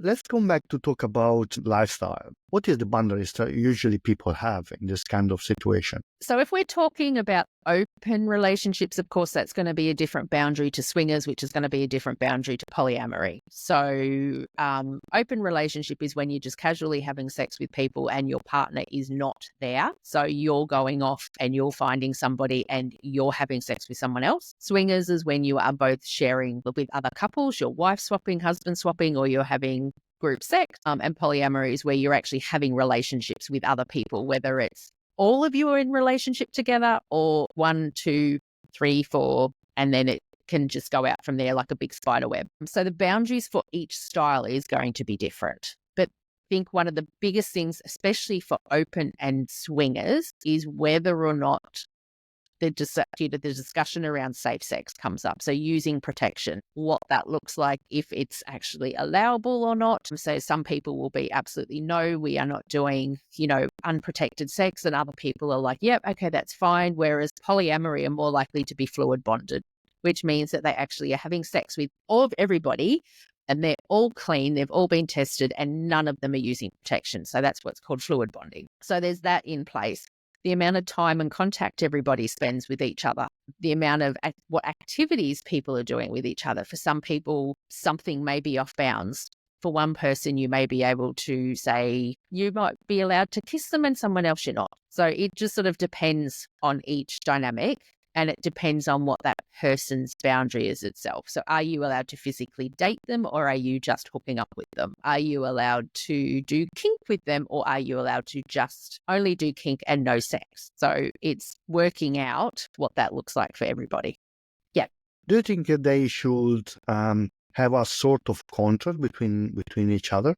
Let's come back to talk about lifestyle. What is the boundaries that usually people have in this kind of situation? So if we're talking about open relationships, of course, that's going to be a different boundary to swingers, which is going to be a different boundary to polyamory. So open relationship is when you're just casually having sex with people and your partner is not there. So you're going off and you're finding somebody and you're having sex with someone else. Swingers is when you are both sharing with other couples, you're wife swapping, husband swapping, or you're having group sex. And polyamory is where you're actually having relationships with other people, whether it's all of you are in relationship together or 1, 2, 3, 4, and then it can just go out from there like a big spider web. So the boundaries for each style is going to be different. But I think one of the biggest things, especially for open and swingers, is whether or not the discussion around safe sex comes up. So using protection, what that looks like, if it's actually allowable or not. So some people will be absolutely no, we are not doing, unprotected sex. And other people are like, yep, okay, that's fine. Whereas polyamory are more likely to be fluid bonded, which means that they actually are having sex with all of everybody and they're all clean, they've all been tested and none of them are using protection. So that's what's called fluid bonding. So there's that in place. The amount of time and contact everybody spends with each other, the amount of what activities people are doing with each other. For some people, something may be off bounds. For one person, you may be able to say you might be allowed to kiss them and someone else you're not. So it just sort of depends on each dynamic. And it depends on what that person's boundary is itself. So are you allowed to physically date them or are you just hooking up with them? Are you allowed to do kink with them or are you allowed to just only do kink and no sex? So it's working out what that looks like for everybody. Yeah. Do you think that they should have a sort of contract between each other?